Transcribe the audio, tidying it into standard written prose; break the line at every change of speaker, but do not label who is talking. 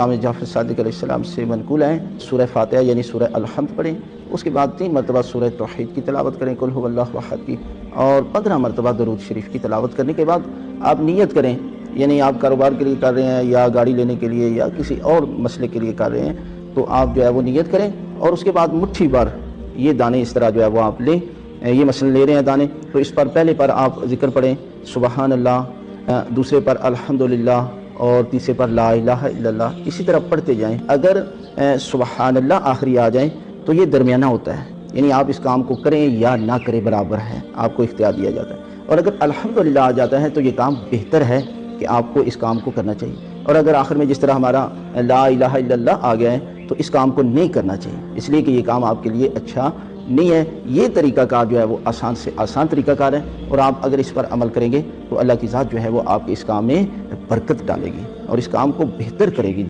इमाम जाफ़र सादिक अलैहिस्सलाम से मनक़ूल है सूरह फातिहा यानी सूरह अल-हम्द पढ़ें, उसके बाद 3 मरतबा सूरह तौहीद की तिलावत करें, कुल हुवल्लाहु अहद की, और 15 मरतबा दरूद शरीफ की तिलावत करने के बाद आप नियत करें, यानी आप कारोबार के लिए कर रहे हैं या गाड़ी लेने के लिए या किसी और मसले के लिए कर रहे हैं, तो आप जो है वो नियत करें और उसके बाद मुट्ठी भर ये दाने इस तरह जो है वो आप लें। ये मसलन ले रहे हैं दाने, तो इस पर पहले पर आप ज़िक्र पढ़ें सुबहान अल्लाह, दूसरे पर अल्हम्दुलिल्लाह और तीसरे पर ला इलाहा इल्लल्लाह, इसी तरह पढ़ते जाएं। अगर सुबहान अल्लाह आखिरी आ जाए तो ये दरमियाना होता है, यानी आप इस काम को करें या ना करें बराबर है, आपको इख्तियार दिया जाता है। और अगर अल्हम्दुलिल्लाह आ जाता है तो ये काम बेहतर है कि आपको इस काम को करना चाहिए। और अगर आखिर में जिस तरह हमारा ला इलाहा इल्लल्लाह आ गया है तो इस काम को नहीं करना चाहिए, इसलिए कि ये काम आपके लिए अच्छा नहीं है। ये तरीक़ाकार जो है वो आसान से आसान तरीक़ाकार है, और आप अगर इस पर अमल करेंगे तो अल्लाह की ज़ात जो है वो आपके इस काम में बरकत डालेगी और इस काम को बेहतर करेगी।